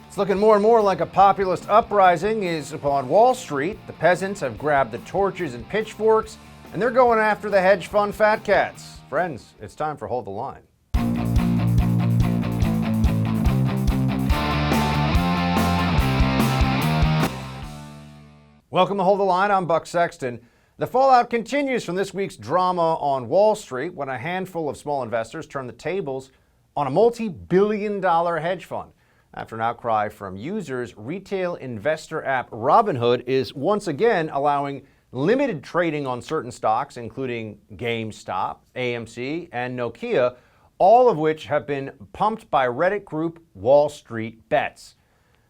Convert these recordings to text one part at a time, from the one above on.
It's looking more and more like a populist uprising is upon Wall Street. The peasants have grabbed the torches and pitchforks, and they're going after the hedge fund fat cats. Friends, it's time for Hold the Line. Welcome to Hold the Line. I'm Buck Sexton. The fallout continues from this week's drama on Wall Street when a handful of small investors turned the tables on a multi-billion-dollar hedge fund. After an outcry from users, retail investor app Robinhood is once again allowing limited trading on certain stocks, including GameStop, AMC, and Nokia, all of which have been pumped by Reddit group Wall Street Bets.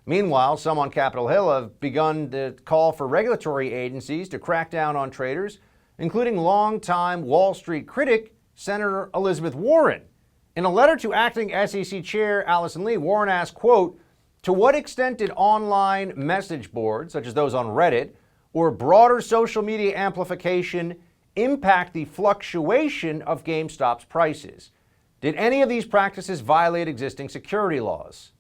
Meanwhile, some on Capitol Hill have begun to call for regulatory agencies to crack down on traders, including longtime Wall Street critic Senator Elizabeth Warren. In a letter to acting SEC Chair Allison Lee, Warren asked, quote, "To what extent did online message boards, such as those on Reddit, or broader social media amplification impact the fluctuation of GameStop's prices? Did any of these practices violate existing security laws?"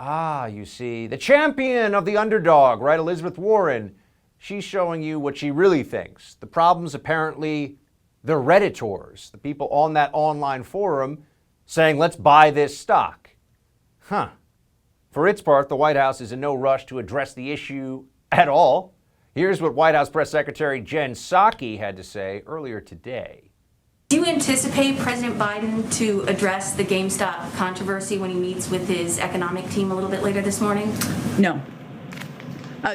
You see, the champion of the underdog, right? Elizabeth Warren, she's showing you what she really thinks. The problem's apparently the Redditors, the people on that online forum saying, let's buy this stock. For its part, the White House is in no rush to address the issue at all. Here's what White House Press Secretary Jen Psaki had to say earlier today. Do you anticipate President Biden to address the GameStop controversy when he meets with his economic team a little bit later this morning? No.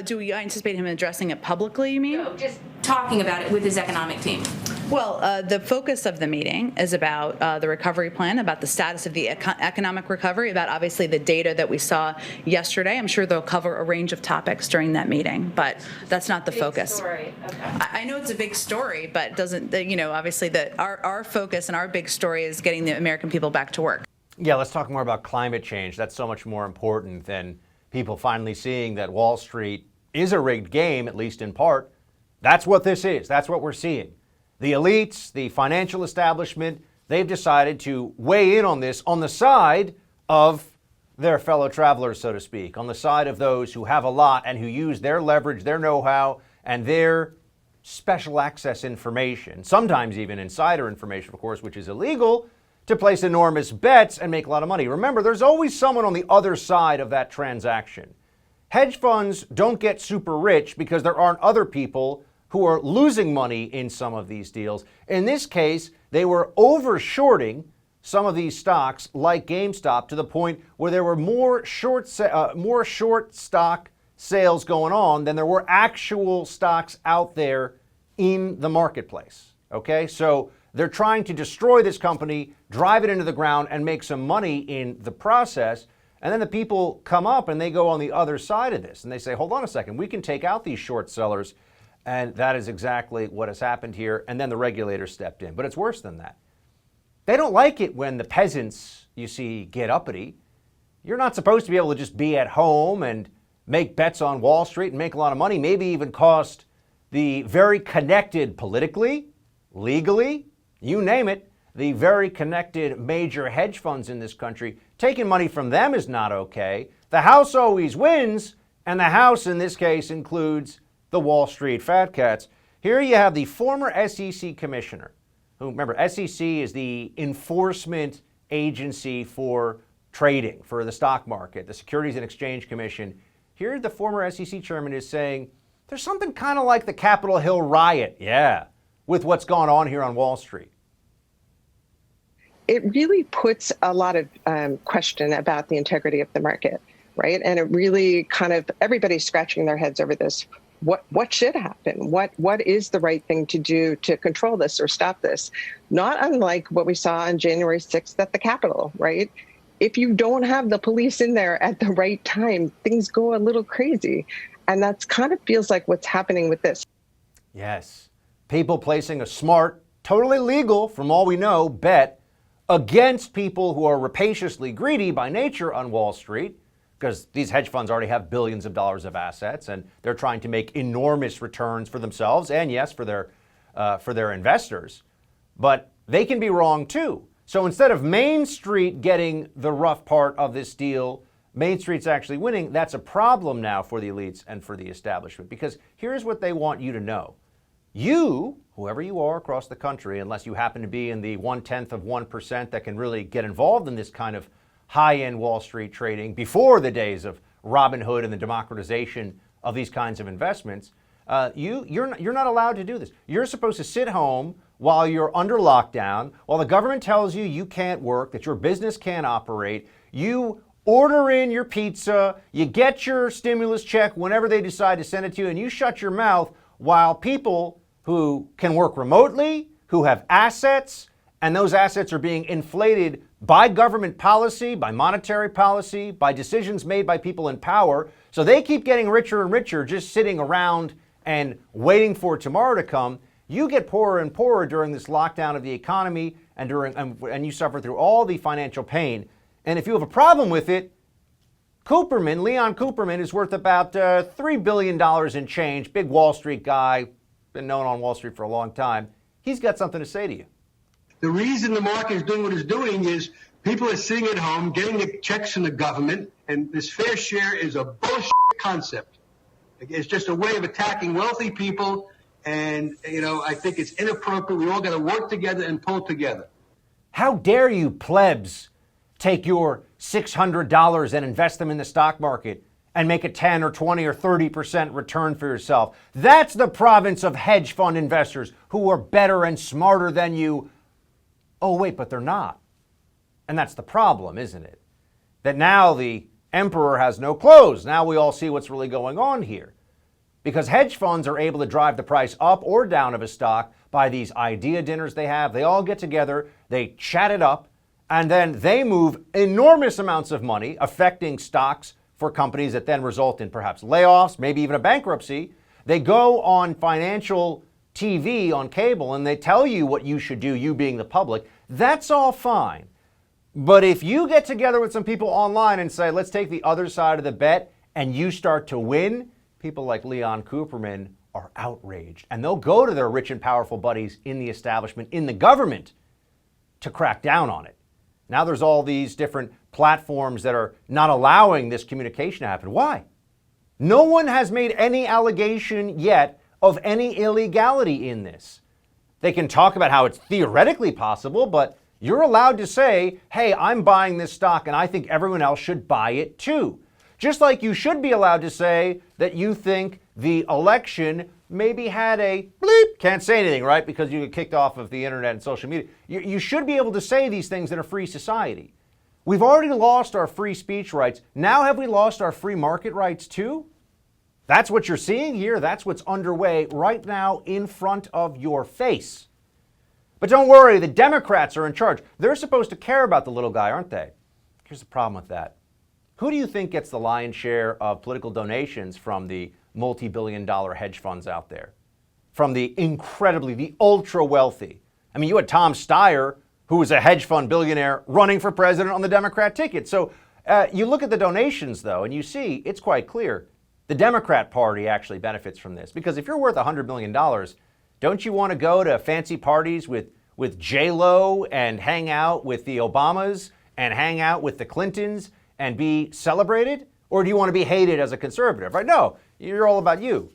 Do we anticipate him addressing it publicly, you mean? No, just talking about it with his economic team. Well, the focus of the meeting is about the recovery plan, about the status of the economic recovery, about obviously the data that we saw yesterday. I'm sure they'll cover a range of topics during that meeting, but that's not the focus. Story. Okay. I know it's a big story, but it doesn't, obviously our focus and our big story is getting the American people back to work. Yeah, let's talk more about climate change. That's so much more important than people finally seeing that Wall Street is a rigged game, at least in part. That's what this is. That's what we're seeing. The elites, the financial establishment, they've decided to weigh in on this on the side of their fellow travelers, so to speak, on the side of those who have a lot and who use their leverage, their know-how, and their special access information, sometimes even insider information, of course, which is illegal, to place enormous bets and make a lot of money. Remember, there's always someone on the other side of that transaction. Hedge funds don't get super rich because there aren't other people who are losing money in some of these deals. In this case, they were over-shorting some of these stocks like GameStop to the point where there were more short stock sales going on than there were actual stocks out there in the marketplace. Okay, so they're trying to destroy this company, drive it into the ground, and make some money in the process. And then the people come up and they go on the other side of this and they say, hold on a second, we can take out these short sellers. And that is exactly what has happened here. And then the regulators stepped in. But it's worse than that. They don't like it when the peasants, you see, get uppity. You're not supposed to be able to just be at home and make bets on Wall Street and make a lot of money, maybe even cost the very connected politically, legally, you name it, the very connected major hedge funds in this country. Taking money from them is not okay. The House always wins, and the House in this case includes the Wall Street fat cats. Here you have the former SEC commissioner, who, remember, SEC is the enforcement agency for trading, for the stock market, the Securities and Exchange Commission. Here the former SEC chairman is saying there's something kind of like the Capitol Hill riot, with what's gone on here on Wall Street. It really puts a lot of question about the integrity of the market, right? And it really kind of, everybody's scratching their heads over this. What should happen? What is the right thing to do to control this or stop this? Not unlike what we saw on January 6th at the Capitol, right? If you don't have the police in there at the right time, things go a little crazy. And that's kind of feels like what's happening with this. Yes. People placing a smart, totally legal, from all we know, bet against people who are rapaciously greedy by nature on Wall Street, because these hedge funds already have billions of dollars of assets and they're trying to make enormous returns for themselves and, yes, for their investors. But they can be wrong too. So instead of Main Street getting the rough part of this deal, Main Street's actually winning, that's a problem now for the elites and for the establishment. Because here's what they want you to know. You, whoever you are across the country, unless you happen to be in the 0.1% that can really get involved in this kind of high-end Wall Street trading before the days of Robin Hood and the democratization of these kinds of investments, you're not allowed to do this. You're supposed to sit home while you're under lockdown, while the government tells you you can't work, that your business can't operate. You order in your pizza, you get your stimulus check whenever they decide to send it to you, and you shut your mouth while people who can work remotely, who have assets, and those assets are being inflated by government policy, by monetary policy, by decisions made by people in power. So they keep getting richer and richer just sitting around and waiting for tomorrow to come. You get poorer and poorer during this lockdown of the economy and you suffer through all the financial pain. And if you have a problem with it, Leon Cooperman is worth about $3 billion in change, big Wall Street guy, been known on Wall Street for a long time. He's got something to say to you. The reason the market is doing what it's doing is people are sitting at home, getting the checks from the government, and this fair share is a bullshit concept. It's just a way of attacking wealthy people, and, I think it's inappropriate. We all got to work together and pull together. How dare you, plebs, take your $600 and invest them in the stock market and make a 10 or 20 or 30% return for yourself. That's the province of hedge fund investors who are better and smarter than you. Oh, wait, but they're not. And that's the problem, isn't it? That now the emperor has no clothes. Now we all see what's really going on here. Because hedge funds are able to drive the price up or down of a stock by these idea dinners they have. They all get together, they chat it up, and then they move enormous amounts of money affecting stocks for companies that then result in perhaps layoffs, maybe even a bankruptcy. They go on financial TV on cable and they tell you what you should do, you being the public. That's all fine. But if you get together with some people online and say, let's take the other side of the bet, and you start to win, people like Leon Cooperman are outraged. And they'll go to their rich and powerful buddies in the establishment, in the government, to crack down on it. Now there's all these different platforms that are not allowing this communication to happen. Why? No one has made any allegation yet of any illegality in this. They can talk about how it's theoretically possible, but you're allowed to say, hey, I'm buying this stock and I think everyone else should buy it too. Just like you should be allowed to say that you think the election maybe had a bleep, can't say anything, right? Because you get kicked off of the internet and social media. You should be able to say these things in a free society. We've already lost our free speech rights. Now have we lost our free market rights too? That's what you're seeing here. That's what's underway right now in front of your face. But don't worry, the Democrats are in charge. They're supposed to care about the little guy, aren't they? Here's the problem with that. Who do you think gets the lion's share of political donations from the multi-billion-dollar hedge funds out there? From the ultra wealthy. I mean, you had Tom Steyer, who was a hedge fund billionaire, running for president on the Democrat ticket. So you look at the donations, though, and you see it's quite clear. The Democrat Party actually benefits from this. Because if you're worth $100 million, don't you want to go to fancy parties with J-Lo and hang out with the Obamas and hang out with the Clintons and be celebrated? Or do you want to be hated as a conservative, right? No, you're all about you.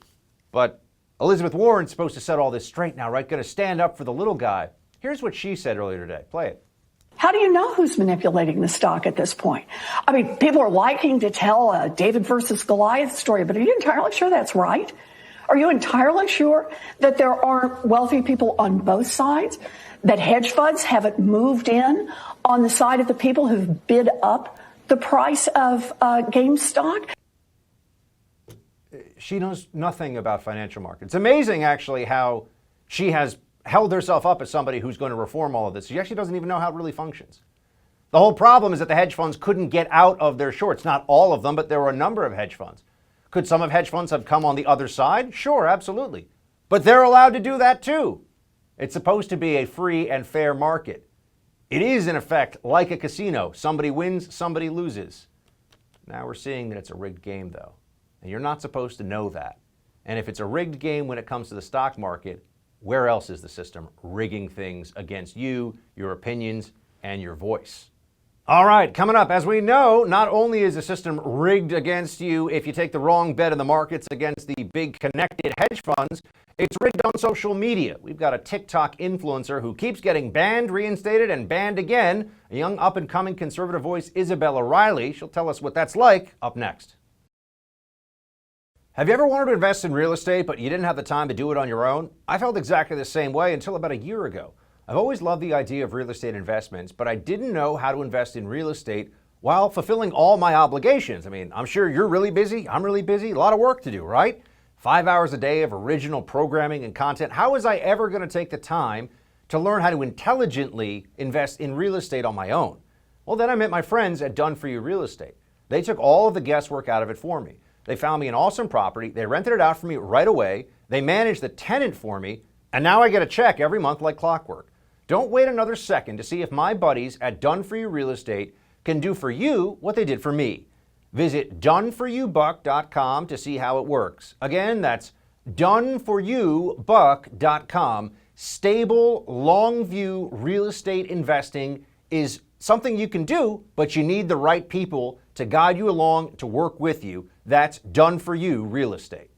But Elizabeth Warren's supposed to set all this straight now, right? Going to stand up for the little guy. Here's what she said earlier today. Play it. How do you know who's manipulating the stock at this point? I mean, people are liking to tell a David versus Goliath story, but are you entirely sure that's right? Are you entirely sure that there aren't wealthy people on both sides? That hedge funds haven't moved in on the side of the people who've bid up the price of GameStop? She knows nothing about financial markets. It's amazing, actually, how she has held herself up as somebody who's going to reform all of this. She actually doesn't even know how it really functions. The whole problem is that the hedge funds couldn't get out of their shorts. Not all of them, but there were a number of hedge funds. Could some of hedge funds have come on the other side? Sure, absolutely. But they're allowed to do that too. It's supposed to be a free and fair market. It is, in effect, like a casino. Somebody wins, somebody loses. Now we're seeing that it's a rigged game, though. And you're not supposed to know that. And if it's a rigged game when it comes to the stock market, where else is the system rigging things against you, your opinions, and your voice? All right, coming up, as we know, not only is the system rigged against you if you take the wrong bet in the markets against the big connected hedge funds, it's rigged on social media. We've got a TikTok influencer who keeps getting banned, reinstated, and banned again. A young up-and-coming conservative voice, Isabella OReilly. She'll tell us what that's like up next. Have you ever wanted to invest in real estate, but you didn't have the time to do it on your own? I felt exactly the same way until about a year ago. I've always loved the idea of real estate investments, but I didn't know how to invest in real estate while fulfilling all my obligations. I mean, I'm sure you're really busy. I'm really busy. A lot of work to do, right? 5 hours a day of original programming and content. How was I ever going to take the time to learn how to intelligently invest in real estate on my own? Well, then I met my friends at Done For You Real Estate. They took all of the guesswork out of it for me. They found me an awesome property. They rented it out for me right away. They managed the tenant for me. And now I get a check every month like clockwork. Don't wait another second to see if my buddies at Done For You Real Estate can do for you what they did for me. Visit doneforyoubuck.com to see how it works. Again, that's doneforyoubuck.com. Stable, long view real estate investing is something you can do, but you need the right people to guide you along, to work with you. That's Done For You Real Estate.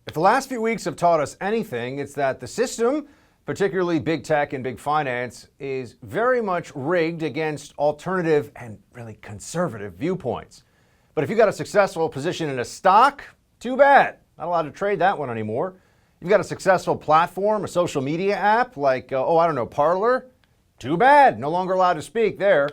If the last few weeks have taught us anything, it's that the system, particularly big tech and big finance, is very much rigged against alternative and really conservative viewpoints. But if you got a successful position in a stock, too bad. Not allowed to trade that one anymore. You've got a successful platform, a social media app like, Parler, too bad. No longer allowed to speak there.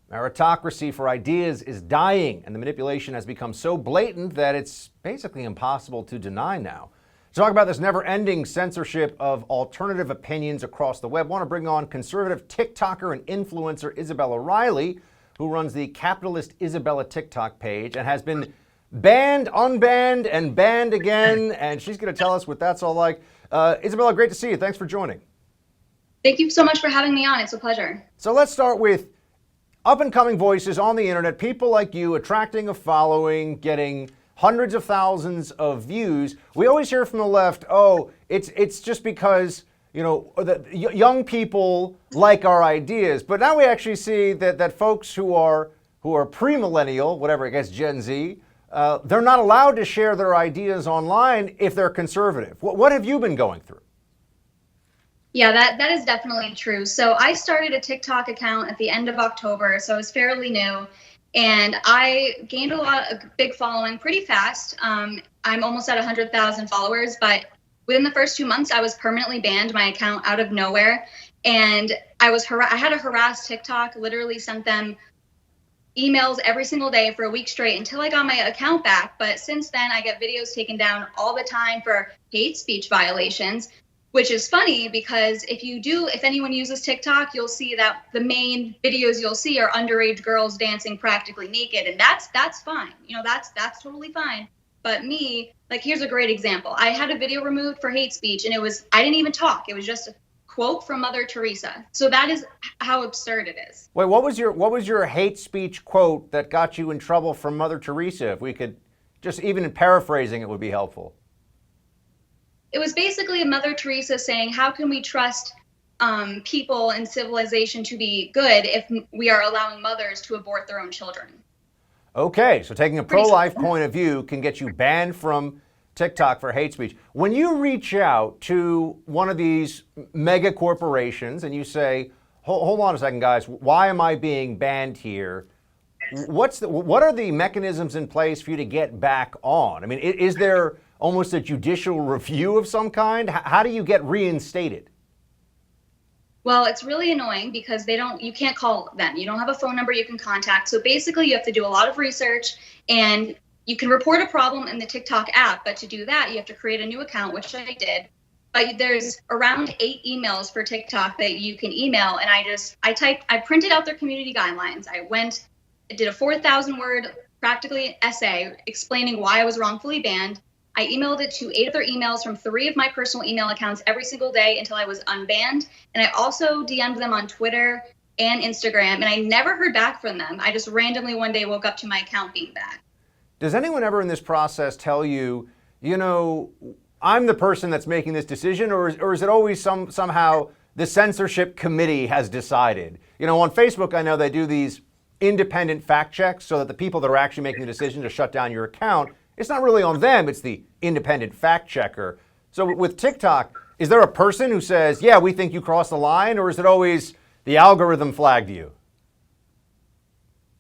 Meritocracy for ideas is dying, and the manipulation has become so blatant that it's basically impossible to deny now. To talk about this never-ending censorship of alternative opinions across the web, I want to bring on conservative TikToker and influencer Isabella OReilly, who runs the Capitalist Isabella TikTok page and has been banned, unbanned, and banned again, and she's going to tell us what that's all like. Isabella, great to see you. Thanks for joining. Thank you so much for having me on. It's a pleasure. So let's start with up-and-coming voices on the internet, people like you attracting a following, getting hundreds of thousands of views. We always hear from the left, it's just because, young people like our ideas. But now we actually see that folks who are pre-millennial, whatever, I guess Gen Z, they're not allowed to share their ideas online if they're conservative. What have you been going through? Yeah, that is definitely true. So I started a TikTok account at the end of October, so it's fairly new. And I gained a big following pretty fast. I'm almost at 100,000 followers, but within the first 2 months, I was permanently banned my account out of nowhere. And I had to harass TikTok, literally sent them emails every single day for a week straight until I got my account back. But since then, I get videos taken down all the time for hate speech violations. Which is funny because if anyone uses TikTok, you'll see that the main videos you'll see are underage girls dancing practically naked. And that's fine. That's totally fine. But me, here's a great example. I had a video removed for hate speech and I didn't even talk. It was just a quote from Mother Teresa. So that is how absurd it is. Wait, what was your hate speech quote that got you in trouble from Mother Teresa? If we could just, even in paraphrasing, it would be helpful. It was basically Mother Teresa saying, how can we trust people and civilization to be good if we are allowing mothers to abort their own children? Okay, so taking a pro-life point of view can get you banned from TikTok for hate speech. When you reach out to one of these mega corporations and you say, hold on a second, guys, why am I being banned here? What are the mechanisms in place for you to get back on? I mean, is there almost a judicial review of some kind? How do you get reinstated? Well, it's really annoying because you can't call them. You don't have a phone number you can contact. So basically you have to do a lot of research and you can report a problem in the TikTok app. But to do that, you have to create a new account, which I did. But there's around 8 emails for TikTok that you can email. And I printed out their community guidelines. I did a 4,000 word practically essay explaining why I was wrongfully banned. I emailed it to 8 other emails from 3 of my personal email accounts every single day until I was unbanned. And I also DM'd them on Twitter and Instagram, and I never heard back from them. I just randomly one day woke up to my account being back. Does anyone ever in this process tell you, I'm the person that's making this decision, or is it always somehow the censorship committee has decided. You know, on Facebook, I know they do these independent fact checks so that the people that are actually making the decision to shut down your account, it's not really on them, it's the independent fact checker. So with TikTok, is there a person who says, yeah, we think you crossed the line, or is it always the algorithm flagged you?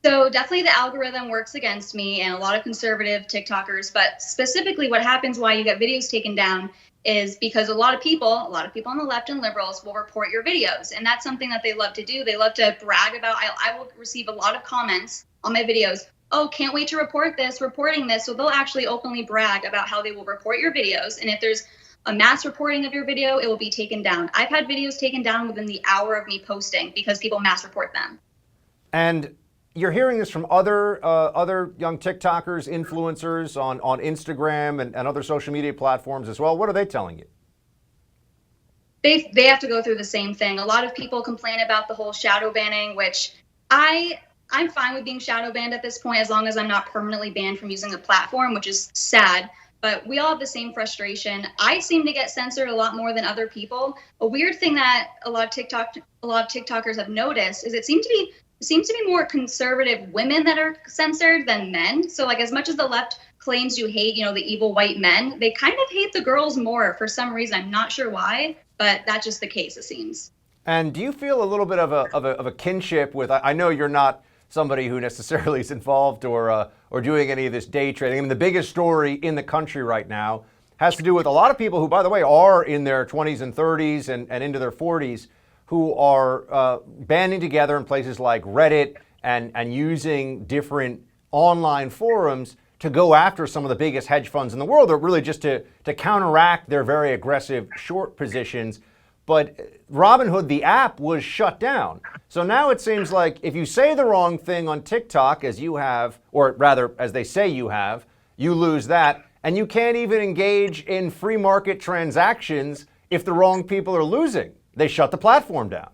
So definitely the algorithm works against me and a lot of conservative TikTokers, but specifically what happens why you get videos taken down is because a lot of people on the left and liberals will report your videos. And that's something that they love to do. They love to brag about. I will receive a lot of comments on my videos. Oh, can't wait to reporting this. So they'll actually openly brag about how they will report your videos. And if there's a mass reporting of your video, it will be taken down. I've had videos taken down within the hour of me posting because people mass report them. And you're hearing this from other young TikTokers, influencers on Instagram and other social media platforms as well. What are they telling you? They have to go through the same thing. A lot of people complain about the whole shadow banning, which I'm fine with being shadow banned at this point as long as I'm not permanently banned from using the platform, which is sad. But we all have the same frustration. I seem to get censored a lot more than other people. A weird thing that a lot of TikTokers have noticed is it seems to be more conservative women that are censored than men. So like as much as the left claims you hate, the evil white men, they kind of hate the girls more for some reason. I'm not sure why, but that's just the case, it seems. And do you feel a little bit of a kinship with, I know you're not somebody who necessarily is involved or doing any of this day trading. I mean, the biggest story in the country right now has to do with a lot of people who, by the way, are in their 20s and 30s and into their 40s, who are banding together in places like Reddit and using different online forums to go after some of the biggest hedge funds in the world, or really just to counteract their very aggressive short positions. But Robinhood, the app, was shut down. So now it seems like if you say the wrong thing on TikTok, as you have, or rather, as they say you have, you lose that, and you can't even engage in free market transactions if the wrong people are losing. They shut the platform down.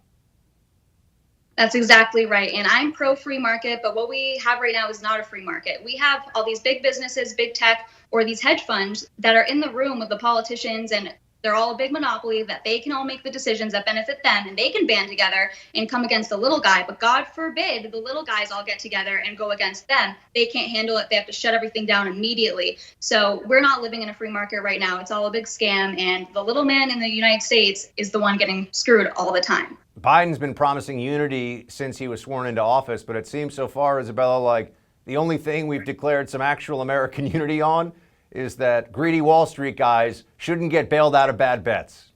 That's exactly right. And I'm pro free market, but what we have right now is not a free market. We have all these big businesses, big tech, or these hedge funds that are in the room with the politicians, and they're all a big monopoly that they can all make the decisions that benefit them, and they can band together and come against the little guy. But God forbid the little guys all get together and go against them. They can't handle it. They have to shut everything down immediately. So we're not living in a free market right now. It's all a big scam. And the little man in the United States is the one getting screwed all the time. Biden's been promising unity since he was sworn into office, but it seems so far, Isabella, like the only thing we've declared some actual American unity on is that greedy Wall Street guys shouldn't get bailed out of bad bets.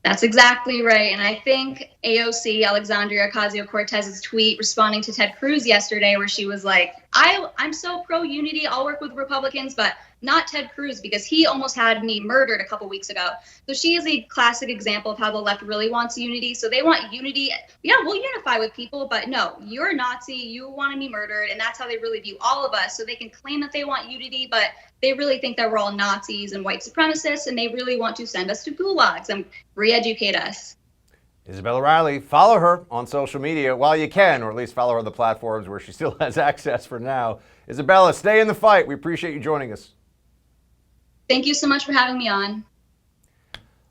That's exactly right. And I think AOC, Alexandra OcasioCortez's tweet responding to Ted Cruz yesterday, where she was like, I'm so pro-unity, I'll work with Republicans, but not Ted Cruz, because he almost had me murdered a couple weeks ago. So she is a classic example of how the left really wants unity. So they want unity. Yeah, we'll unify with people, but no, you're a Nazi, you wanted me murdered, and that's how they really view all of us. So they can claim that they want unity, but they really think that we're all Nazis and white supremacists, and they really want to send us to gulags and re-educate us. Isabella OReilly, follow her on social media while you can, or at least follow her on the platforms where she still has access for now. Isabella, stay in the fight. We appreciate you joining us. Thank you so much for having me on.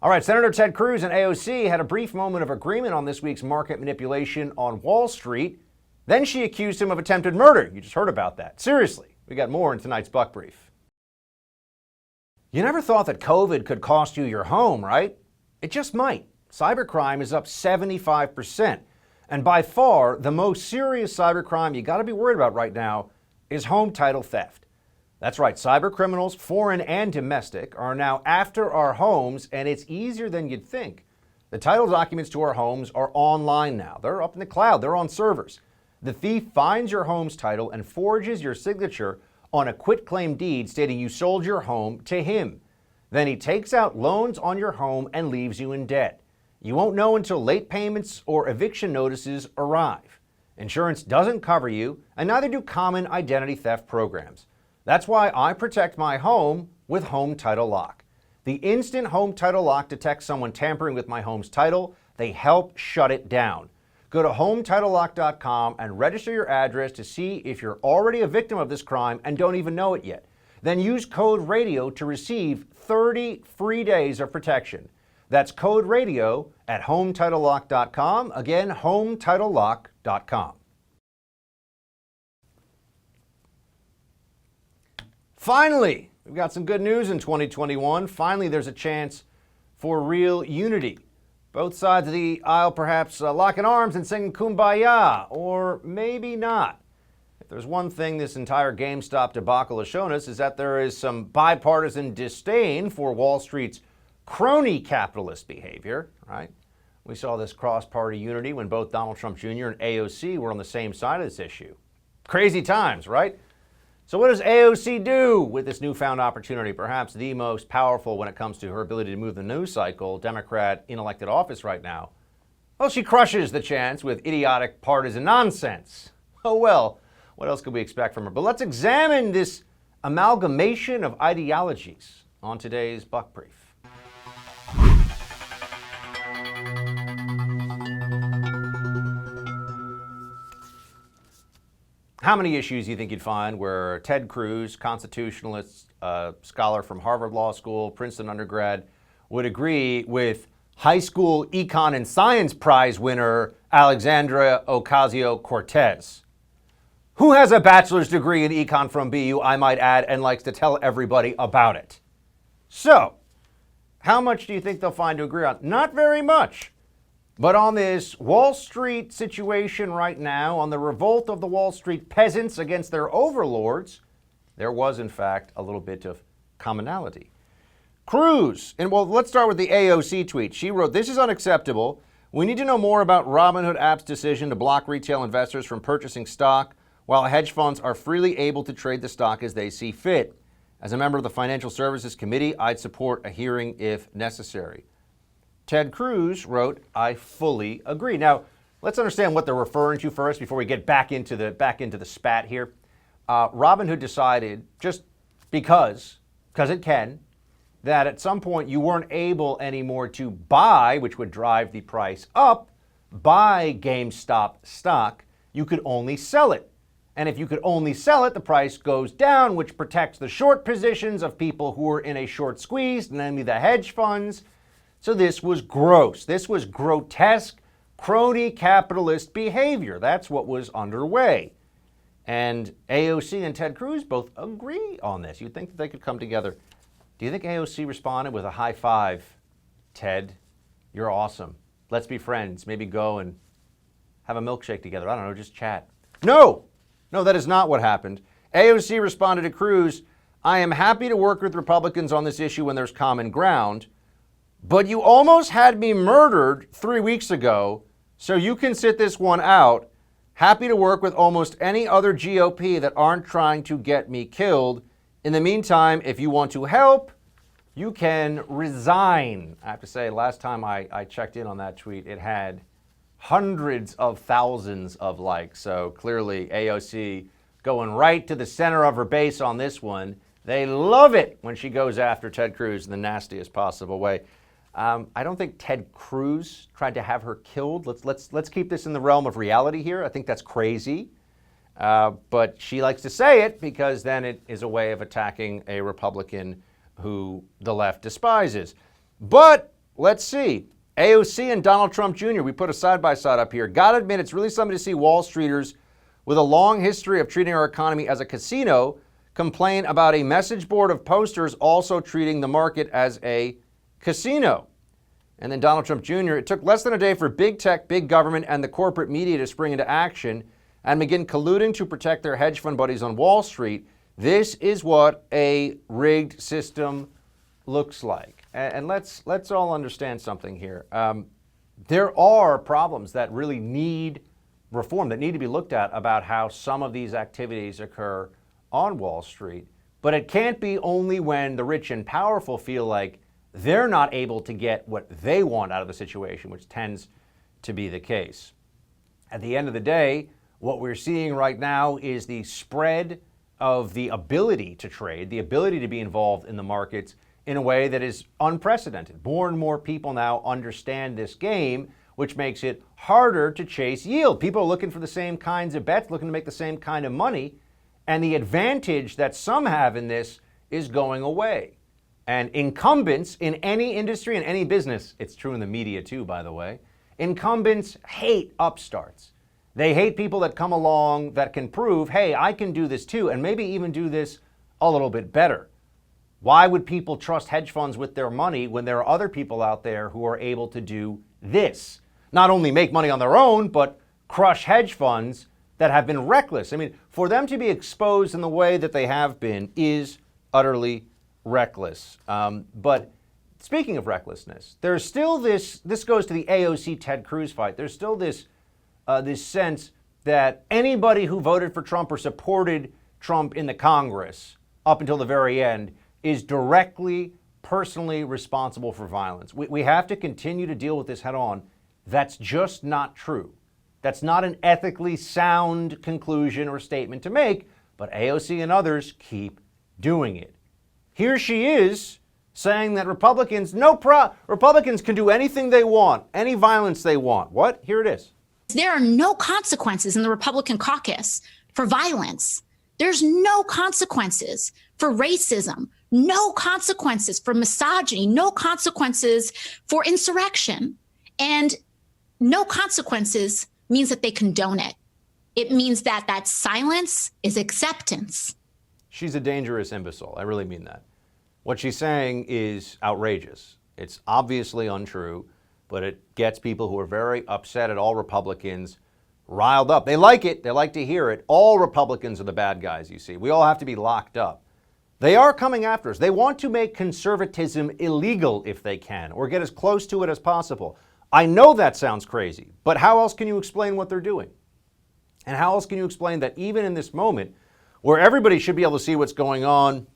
All right, Senator Ted Cruz and AOC had a brief moment of agreement on this week's market manipulation on Wall Street. Then she accused him of attempted murder. You just heard about that. Seriously, we got more in tonight's Buck Brief. You never thought that COVID could cost you your home, right? It just might. Cybercrime is up 75%. And by far, the most serious cybercrime you got to be worried about right now is home title theft. That's right, cyber criminals, foreign and domestic, are now after our homes, and it's easier than you'd think. The title documents to our homes are online now. They're up in the cloud. They're on servers. The thief finds your home's title and forges your signature on a quitclaim deed stating you sold your home to him. Then he takes out loans on your home and leaves you in debt. You won't know until late payments or eviction notices arrive. Insurance doesn't cover you, and neither do common identity theft programs. That's why I protect my home with Home Title Lock. The instant Home Title Lock detects someone tampering with my home's title, they help shut it down. Go to HometitleLock.com and register your address to see if you're already a victim of this crime and don't even know it yet. Then use code RADIO to receive 30 free days of protection. That's code radio at HomeTitleLock.com. Again, HomeTitleLock.com. Finally, we've got some good news in 2021. Finally, there's a chance for real unity. Both sides of the aisle perhaps locking arms and singing Kumbaya, or maybe not. If there's one thing this entire GameStop debacle has shown us is that there is some bipartisan disdain for Wall Street's crony capitalist behavior, right? We saw this cross-party unity when both Donald Trump Jr. and AOC were on the same side of this issue. Crazy times, right? So what does AOC do with this newfound opportunity, perhaps the most powerful when it comes to her ability to move the news cycle, Democrat in elected office right now? Well, she crushes the chance with idiotic partisan nonsense. Oh well, what else could we expect from her? But let's examine this amalgamation of ideologies on today's Buck Brief. How many issues do you think you'd find where Ted Cruz, constitutionalist, scholar from Harvard Law School, Princeton undergrad, would agree with high school econ and science prize winner Alexandra Ocasio-Cortez, who has a bachelor's degree in econ from BU, I might add, and likes to tell everybody about it? So, how much do you think they'll find to agree on? Not very much. But on this Wall Street situation right now, on the revolt of the Wall Street peasants against their overlords, there was, in fact, a little bit of commonality. Cruz, and well, let's start with the AOC tweet. She wrote, "This is unacceptable. We need to know more about Robinhood app's decision to block retail investors from purchasing stock while hedge funds are freely able to trade the stock as they see fit. As a member of the Financial Services Committee, I'd support a hearing if necessary." Ted Cruz wrote, "I fully agree." Now, let's understand what they're referring to first before we get back into the spat here. Robinhood decided, just because it can, that at some point you weren't able anymore to buy, which would drive the price up, buy GameStop stock. You could only sell it. And if you could only sell it, the price goes down, which protects the short positions of people who are in a short squeeze, namely the hedge funds. So this was gross. This was grotesque, crony capitalist behavior. That's what was underway. And AOC and Ted Cruz both agree on this. You'd think that they could come together. Do you think AOC responded with a high five? Ted, you're awesome. Let's be friends. Maybe go and have a milkshake together. I don't know, just chat. No, that is not what happened. AOC responded to Cruz, "I am happy to work with Republicans on this issue when there's common ground. But you almost had me murdered 3 weeks ago, so you can sit this one out. Happy to work with almost any other GOP that aren't trying to get me killed. In the meantime, if you want to help, you can resign." I have to say, last time I checked in on that tweet, it had hundreds of thousands of likes. So clearly AOC going right to the center of her base on this one. They love it when she goes after Ted Cruz in the nastiest possible way. I don't think Ted Cruz tried to have her killed. Let's keep this in the realm of reality here. I think that's crazy. But she likes to say it because then it is a way of attacking a Republican who the left despises. But let's see. AOC and Donald Trump Jr., we put a side-by-side up here. Gotta admit, it's really something to see Wall Streeters with a long history of treating our economy as a casino complain about a message board of posters also treating the market as a casino. And then Donald Trump Jr., it took less than a day for big tech, big government, and the corporate media to spring into action and begin colluding to protect their hedge fund buddies on Wall Street. This is what a rigged system looks like. And let's all understand something here. There are problems that really need reform, that need to be looked at about how some of these activities occur on Wall Street. But it can't be only when the rich and powerful feel like they're not able to get what they want out of the situation, which tends to be the case. At the end of the day, what we're seeing right now is the spread of the ability to trade, the ability to be involved in the markets in a way that is unprecedented. More and more people now understand this game, which makes it harder to chase yield. People are looking for the same kinds of bets, looking to make the same kind of money, and the advantage that some have in this is going away. And incumbents in any industry, in any business, it's true in the media too, by the way, incumbents hate upstarts. They hate people that come along that can prove, hey, I can do this too, and maybe even do this a little bit better. Why would people trust hedge funds with their money when there are other people out there who are able to do this? Not only make money on their own, but crush hedge funds that have been reckless. I mean, for them to be exposed in the way that they have been is utterly reckless. But speaking of recklessness, there's still this goes to the AOC Ted Cruz fight. There's still this sense that anybody who voted for Trump or supported Trump in the Congress up until the very end is directly, personally responsible for violence. We have to continue to deal with this head on. That's just not true. That's not an ethically sound conclusion or statement to make, but AOC and others keep doing it. Here she is saying that Republicans can do anything they want, any violence they want. What? Here it is. There are no consequences in the Republican caucus for violence. There's no consequences for racism, no consequences for misogyny, no consequences for insurrection. And no consequences means that they condone it. It means that that silence is acceptance. She's a dangerous imbecile. I really mean that. What she's saying is outrageous. It's obviously untrue, but it gets people who are very upset at all Republicans riled up. They like it. They like to hear it. All Republicans are the bad guys, you see. We all have to be locked up. They are coming after us. They want to make conservatism illegal if they can, or get as close to it as possible. I know that sounds crazy, but how else can you explain what they're doing? And how else can you explain that even in this moment, where everybody should be able to see what's going on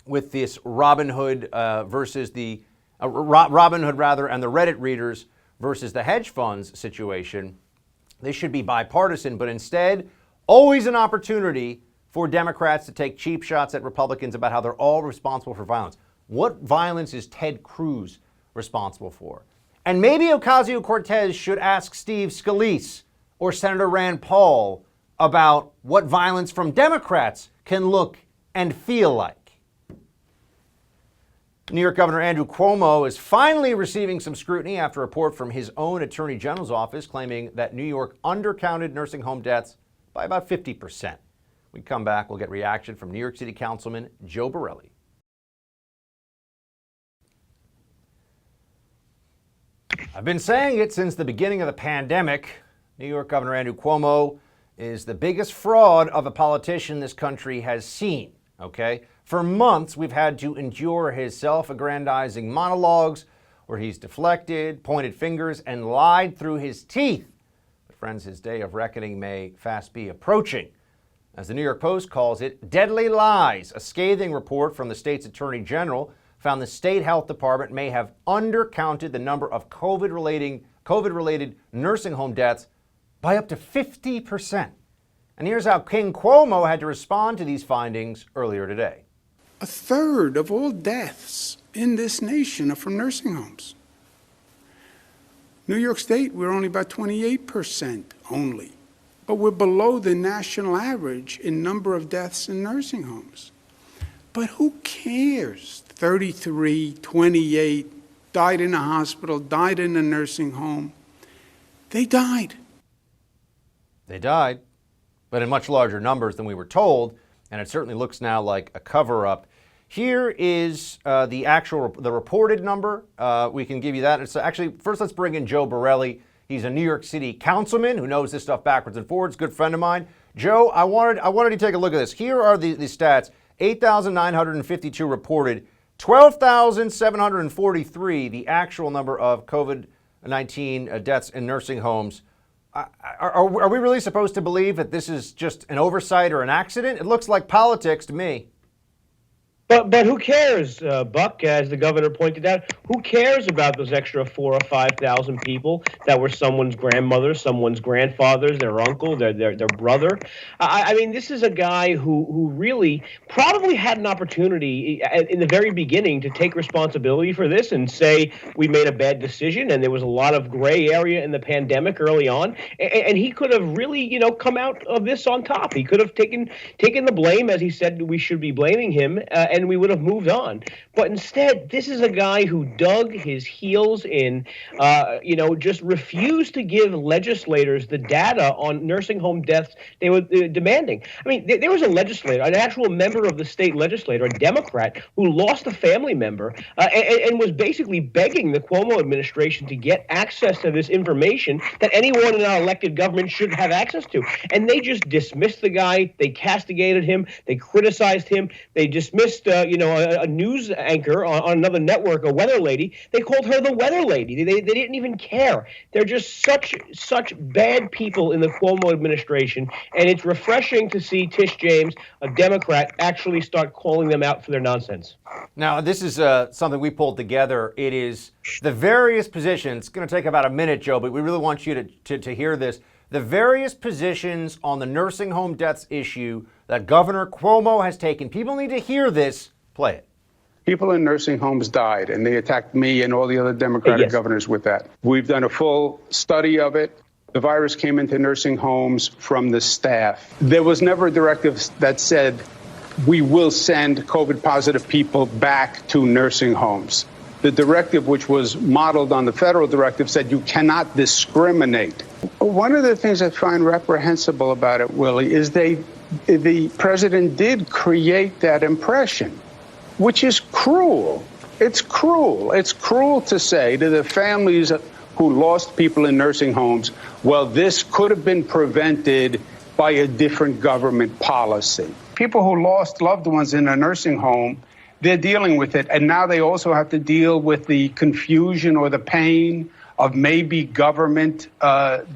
with this Robinhood versus the Robinhood rather, and the Reddit readers versus the hedge funds situation, this should be bipartisan, but instead, always an opportunity for Democrats to take cheap shots at Republicans about how they're all responsible for violence. What violence is Ted Cruz responsible for? And maybe Ocasio-Cortez should ask Steve Scalise or Senator Rand Paul about what violence from Democrats can look and feel like. New York Governor Andrew Cuomo is finally receiving some scrutiny after a report from his own Attorney General's office claiming that New York undercounted nursing home deaths by about 50%. When we come back, we'll get reaction from New York City Councilman Joe Borelli. I've been saying it since the beginning of the pandemic. New York Governor Andrew Cuomo is the biggest fraud of a politician this country has seen, okay? For months, we've had to endure his self-aggrandizing monologues where he's deflected, pointed fingers, and lied through his teeth. But friends, his day of reckoning may fast be approaching. As the New York Post calls it, deadly lies. A scathing report from the state's attorney general found the state health department may have undercounted the number of COVID-related nursing home deaths by up to 50%. And here's how King Cuomo had to respond to these findings earlier today. A third of all deaths in this nation are from nursing homes. New York State, we're only about 28% only, but we're below the national average in number of deaths in nursing homes. But who cares? 33, 28, died in a hospital, died in a nursing home. They died. They died, but in much larger numbers than we were told, and it certainly looks now like a cover-up. Here is the reported number. We can give you that. It's actually, first let's bring in Joe Borelli. He's a New York City councilman who knows this stuff backwards and forwards, good friend of mine. Joe, I wanted to take a look at this. Here are the stats. 8,952 reported, 12,743 the actual number of COVID-19 deaths in nursing homes. Are we really supposed to believe that this is just an oversight or an accident? It looks like politics to me. But who cares, Buck, as the governor pointed out, who cares about those extra 4,000 or 5,000 people that were someone's grandmother, someone's grandfather, their uncle, their brother? I mean, this is a guy who really probably had an opportunity in the very beginning to take responsibility for this and say, we made a bad decision, and there was a lot of gray area in the pandemic early on, and he could have really, come out of this on top. He could have taken the blame, as he said we should be blaming him, and we would have moved on. But instead, this is a guy who dug his heels in, just refused to give legislators the data on nursing home deaths they were demanding. I mean, there was a legislator, an actual member of the state legislature, a Democrat, who lost a family member and was basically begging the Cuomo administration to get access to this information that anyone in our elected government should have access to. And they just dismissed the guy. They castigated him. They criticized him. They dismissed, a news anchor on another network, a weather lady. They called her the weather lady. They didn't even care. They're just such bad people in the Cuomo administration. And it's refreshing to see Tish James, a Democrat, actually start calling them out for their nonsense. Now, this is something we pulled together. It is the various positions. It's going to take about a minute, Joe, but we really want you to hear this. The various positions on the nursing home deaths issue that Governor Cuomo has taken. People need to hear this. Play it. People in nursing homes died, and they attacked me and all the other Democratic governors with that. We've done a full study of it. The virus came into nursing homes from the staff. There was never a directive that said we will send COVID-positive people back to nursing homes. The directive, which was modeled on the federal directive, said you cannot discriminate. One of the things I find reprehensible about it, Willie, is the president did create that impression, which is cruel. It's cruel. It's cruel to say to the families who lost people in nursing homes, well, this could have been prevented by a different government policy. People who lost loved ones in a nursing home, they're dealing with it. And now they also have to deal with the confusion or the pain of maybe government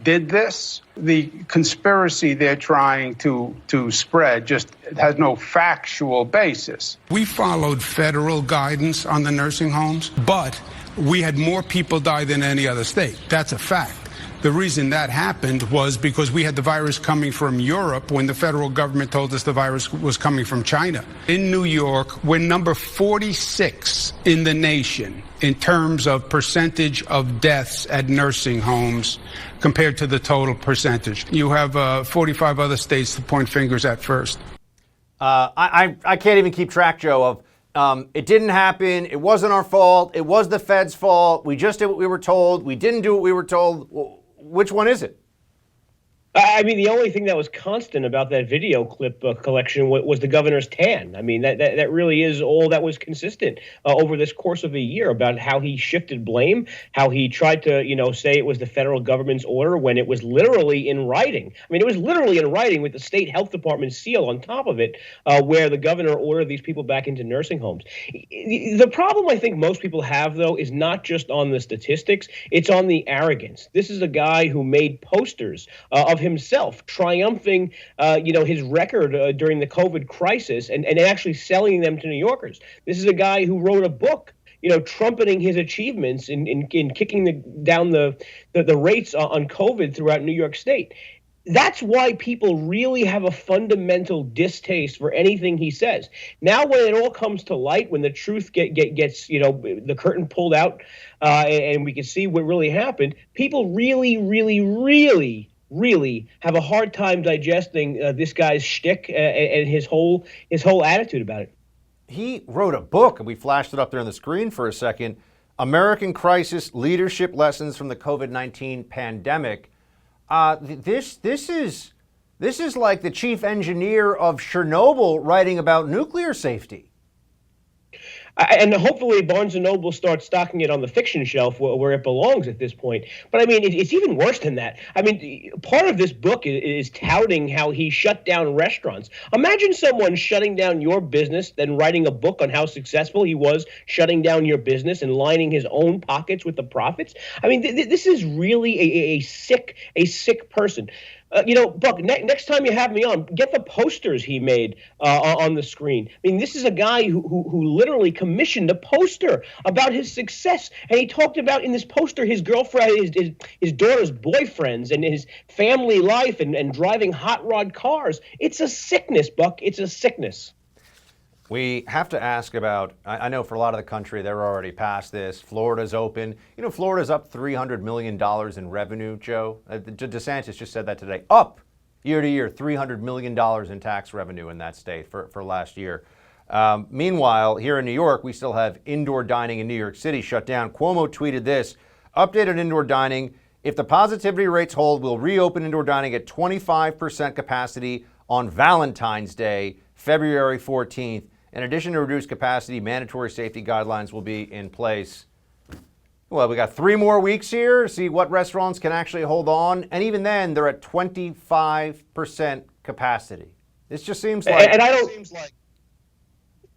did this. The conspiracy they're trying to spread just has no factual basis. We followed federal guidance on the nursing homes, but we had more people die than any other state. That's a fact. The reason that happened was because we had the virus coming from Europe when the federal government told us the virus was coming from China. In New York, we're number 46 in the nation in terms of percentage of deaths at nursing homes compared to the total percentage. You have 45 other states to point fingers at first. I can't even keep track, Joe, of it didn't happen. It wasn't our fault. It was the Fed's fault. We just did what we were told. We didn't do what we were told. Which one is it? I mean, the only thing that was constant about that video clip collection was the governor's tan. I mean, that really is all that was consistent over this course of a year about how he shifted blame, how he tried to, say it was the federal government's order when it was literally in writing. I mean, it was literally in writing with the state health department seal on top of it, where the governor ordered these people back into nursing homes. The problem I think most people have, though, is not just on the statistics. It's on the arrogance. This is a guy who made posters of himself triumphing, his record during the COVID crisis and actually selling them to New Yorkers. This is a guy who wrote a book, trumpeting his achievements in kicking down the rates on COVID throughout New York State. That's why people really have a fundamental distaste for anything he says. Now, when it all comes to light, when the truth gets, the curtain pulled out and we can see what really happened, people really, really, really have a hard time digesting this guy's shtick and his whole attitude about it. He wrote a book, and we flashed it up there on the screen for a second, American Crisis Leadership Lessons from the COVID-19 Pandemic. This is like the chief engineer of Chernobyl writing about nuclear safety. And hopefully Barnes & Noble starts stocking it on the fiction shelf where it belongs at this point. But I mean, it's even worse than that. I mean, part of this book is touting how he shut down restaurants. Imagine someone shutting down your business, then writing a book on how successful he was shutting down your business and lining his own pockets with the profits. I mean, this is really a sick person. Buck, next time you have me on, get the posters he made on the screen. I mean, this is a guy who literally commissioned a poster about his success. And he talked about in this poster his girlfriend, his daughter's boyfriends and his family life and driving hot rod cars. It's a sickness, Buck. It's a sickness. We have to ask about, I know for a lot of the country, they're already past this. Florida's open. Florida's up $300 million in revenue, Joe. DeSantis just said that today. Up year to year, $300 million in tax revenue in that state for last year. Meanwhile, here in New York, we still have indoor dining in New York City shut down. Cuomo tweeted this, updated indoor dining. If the positivity rates hold, we'll reopen indoor dining at 25% capacity on Valentine's Day, February 14th. In addition to reduced capacity, mandatory safety guidelines will be in place. Well, we got 3 more weeks here to see what restaurants can actually hold on. And even then, they're at 25% capacity. This just seems like...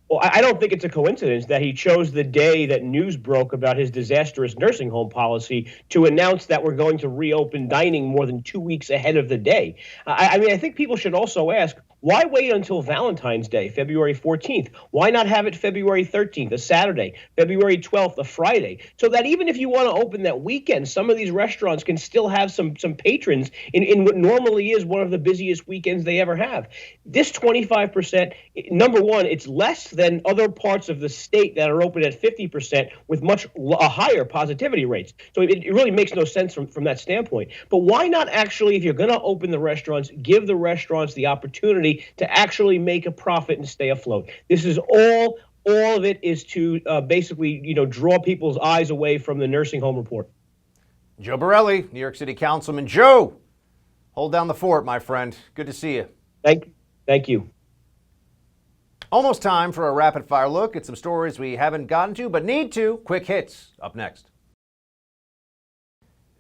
Well, I don't think it's a coincidence that he chose the day that news broke about his disastrous nursing home policy to announce that we're going to reopen dining more than 2 weeks ahead of the day. I mean, I think people should also ask, why wait until Valentine's Day, February 14th? Why not have it February 13th, a Saturday, February 12th, a Friday? So that even if you want to open that weekend, some of these restaurants can still have some patrons in what normally is one of the busiest weekends they ever have. This 25%, number one, it's less than other parts of the state that are open at 50% with much higher positivity rates. So it really makes no sense from that standpoint. But why not actually, if you're going to open the restaurants, give the restaurants the opportunity to actually make a profit and stay afloat? This is all of it is to basically, draw people's eyes away from the nursing home report. Joe Borelli, New York City Councilman. Joe, hold down the fort, my friend. Good to see you. Thank you. Almost time for a rapid fire look at some stories we haven't gotten to but need to. Quick hits up next.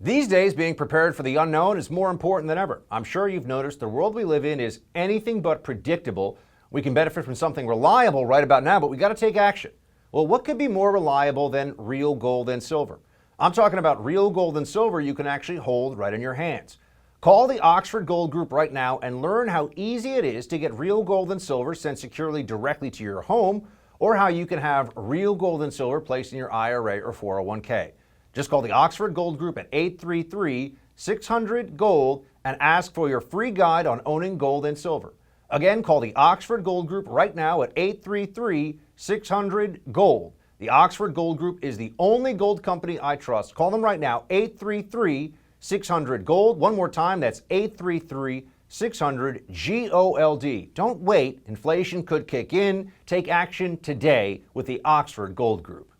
These days, being prepared for the unknown is more important than ever. I'm sure you've noticed the world we live in is anything but predictable. We can benefit from something reliable right about now, but we got to take action. Well, what could be more reliable than real gold and silver? I'm talking about real gold and silver you can actually hold right in your hands. Call the Oxford Gold Group right now and learn how easy it is to get real gold and silver sent securely directly to your home, or how you can have real gold and silver placed in your IRA or 401k. Just call the Oxford Gold Group at 833-600-GOLD and ask for your free guide on owning gold and silver. Again, call the Oxford Gold Group right now at 833-600-GOLD. The Oxford Gold Group is the only gold company I trust. Call them right now, 833-600-GOLD. One more time, that's 833-600-GOLD. Don't wait. Inflation could kick in. Take action today with the Oxford Gold Group.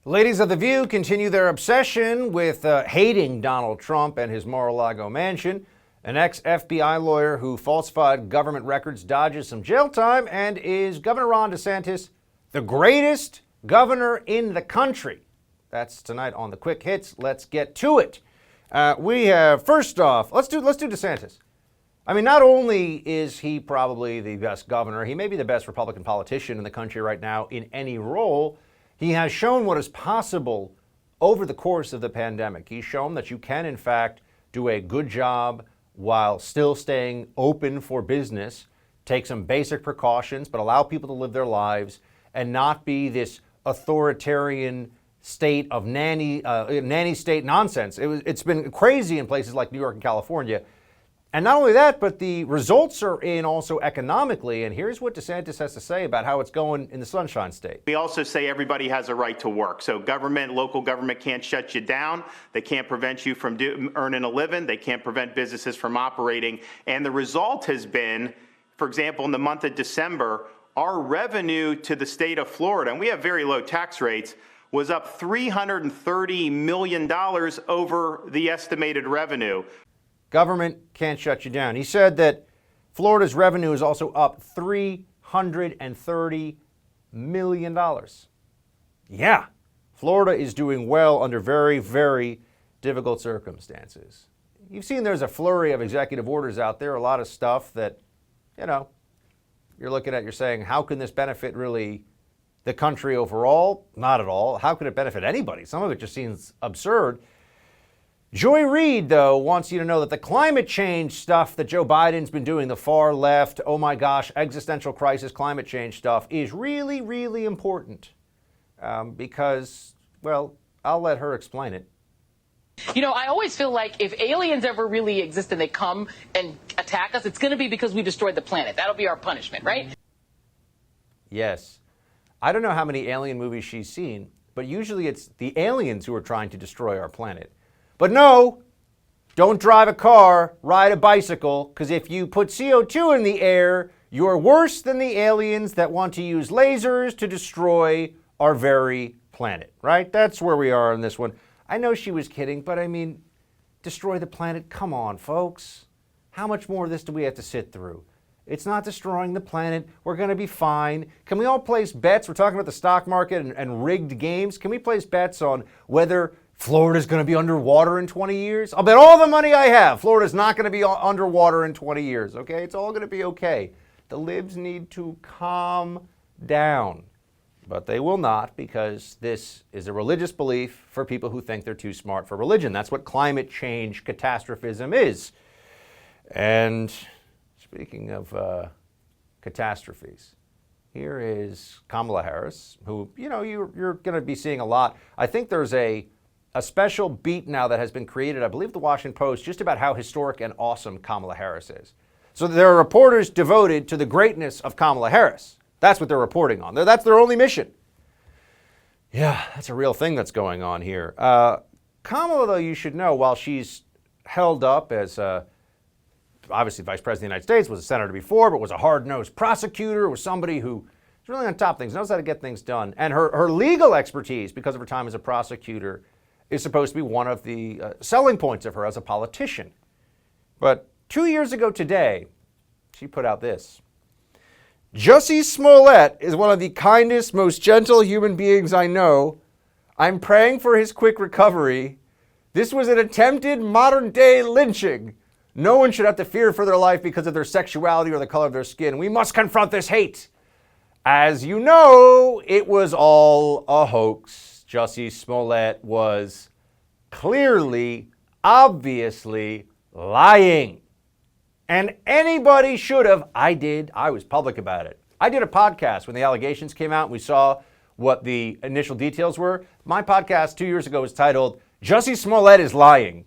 Ladies of The View continue their obsession with hating Donald Trump and his Mar-a-Lago mansion. An ex-FBI lawyer who falsified government records dodges some jail time, and is Governor Ron DeSantis the greatest governor in the country? That's tonight on the Quick Hits. Let's get to it. We have, first off, let's do DeSantis. I mean, not only is he probably the best governor, he may be the best Republican politician in the country right now in any role. He has shown what is possible over the course of the pandemic. He's shown that you can, in fact, do a good job while still staying open for business, take some basic precautions, but allow people to live their lives and not be this authoritarian state of nanny state nonsense. It's been crazy in places like New York and California. And not only that, but the results are in also economically. And here's what DeSantis has to say about how it's going in the Sunshine State. We also say everybody has a right to work. So local government can't shut you down. They can't prevent you from earning a living. They can't prevent businesses from operating. And the result has been, for example, in the month of December, our revenue to the state of Florida, and we have very low tax rates, was up $330 million over the estimated revenue. Government can't shut you down. He said that Florida's revenue is also up $330 million. Yeah, Florida is doing well under very, very difficult circumstances. You've seen there's a flurry of executive orders out there, a lot of stuff that, you're looking at, you're saying, how can this benefit really the country overall? Not at all. How could it benefit anybody? Some of it just seems absurd. Joy Reid, though, wants you to know that the climate change stuff that Joe Biden's been doing, the far left, oh my gosh, existential crisis, climate change stuff, is really, really important. Because, well, I'll let her explain it. I always feel like if aliens ever really exist and they come and attack us, it's going to be because we destroyed the planet. That'll be our punishment, right? Yes. I don't know how many alien movies she's seen, but usually it's the aliens who are trying to destroy our planet. But no, don't drive a car, ride a bicycle, because if you put CO2 in the air, you're worse than the aliens that want to use lasers to destroy our very planet, right? That's where we are on this one. I know she was kidding, but I mean, destroy the planet? Come on, folks. How much more of this do we have to sit through? It's not destroying the planet. We're going to be fine. Can we all place bets? We're talking about the stock market and rigged games. Can we place bets on whether Florida's going to be underwater in 20 years? I'll bet all the money I have Florida's not going to be underwater in 20 years, okay? It's all going to be okay. The libs need to calm down. But they will not, because this is a religious belief for people who think they're too smart for religion. That's what climate change catastrophism is. And speaking of catastrophes, here is Kamala Harris, who, you know, you're going to be seeing a lot. I think there's a special beat now that has been created, I believe the Washington Post, just about how historic and awesome Kamala Harris is. So there are reporters devoted to the greatness of Kamala Harris. That's what they're reporting on. That's their only mission. Yeah, that's a real thing that's going on here. Kamala, though, you should know, while she's held up as obviously Vice President of the United States, was a senator before, but was a hard-nosed prosecutor, was somebody who is really on top of things, knows how to get things done. And her legal expertise, because of her time as a prosecutor, is supposed to be one of the selling points of her as a politician. But 2 years ago today, she put out this. Jussie Smollett is one of the kindest, most gentle human beings I know. I'm praying for his quick recovery. This was an attempted modern-day lynching. No one should have to fear for their life because of their sexuality or the color of their skin. We must confront this hate. As you know, it was all a hoax. Jussie Smollett was clearly, obviously lying. And anybody should have. I was public about it. I did a podcast when the allegations came out and we saw what the initial details were. My podcast 2 years ago was titled, Jussie Smollett is Lying.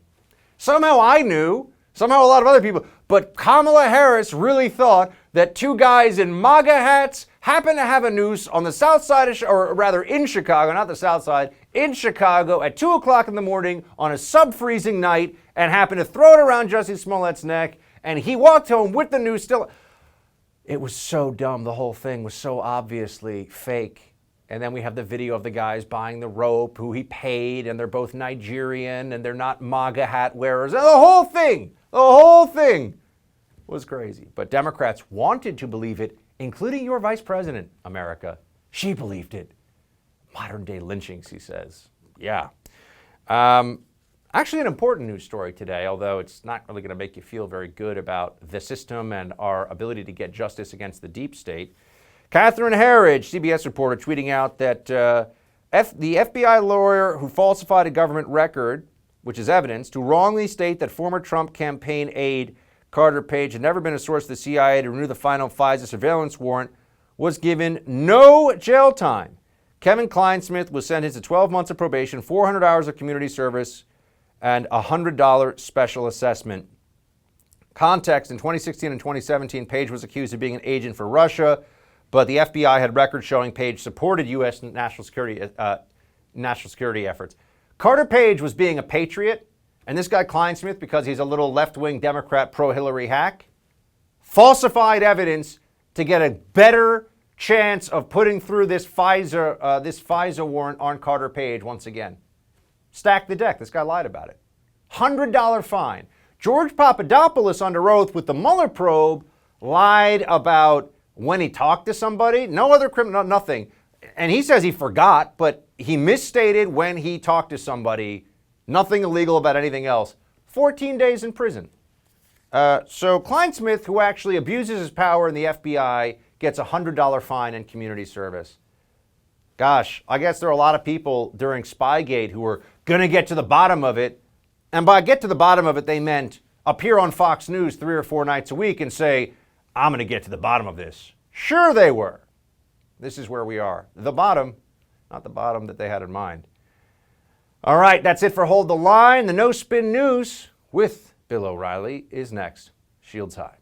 Somehow I knew, somehow a lot of other people, but Kamala Harris really thought that two guys in MAGA hats happened to have a noose on the south side of, or rather in Chicago, not the south side, in Chicago at 2 o'clock in the morning on a sub-freezing night and happened to throw it around Jussie Smollett's neck. And he walked home with the news still. It was so dumb. The whole thing was so obviously fake. And then we have the video of the guys buying the rope, who he paid, and they're both Nigerian, and they're not MAGA hat wearers. And the whole thing was crazy. But Democrats wanted to believe it, including your vice president, America. She believed it. Modern day lynchings, he says. Yeah. Actually, an important news story today, although it's not really going to make you feel very good about the system and our ability to get justice against the deep state. Catherine Herridge, CBS reporter, tweeting out that the FBI lawyer who falsified a government record, which is evidence, to wrongly state that former Trump campaign aide Carter Page had never been a source of the CIA to renew the final FISA surveillance warrant, was given no jail time. Kevin Kleinsmith was sentenced to 12 months of probation, 400 hours of community service, and a $100 special assessment. Context, in 2016 and 2017, Page was accused of being an agent for Russia, but the FBI had records showing Page supported U.S. national security efforts. Carter Page was being a patriot, and this guy Kleinsmith, because he's a little left-wing Democrat pro-Hillary hack, falsified evidence to get a better chance of putting through this FISA warrant on Carter Page once again. Stack the deck. This guy lied about it. $100 fine. George Papadopoulos, under oath with the Mueller probe, lied about when he talked to somebody. No other criminal, nothing. And he says he forgot, but he misstated when he talked to somebody. Nothing illegal about anything else. 14 days in prison. So Kleinsmith, who actually abuses his power in the FBI, gets a $100 fine and community service. Gosh, I guess there are a lot of people during Spygate who were going to get to the bottom of it. And by get to the bottom of it, they meant appear on Fox News 3 or 4 nights a week and say, I'm going to get to the bottom of this. Sure they were. This is where we are. The bottom, not the bottom that they had in mind. All right, that's it for Hold the Line. The No Spin News with Bill O'Reilly is next. Shields high.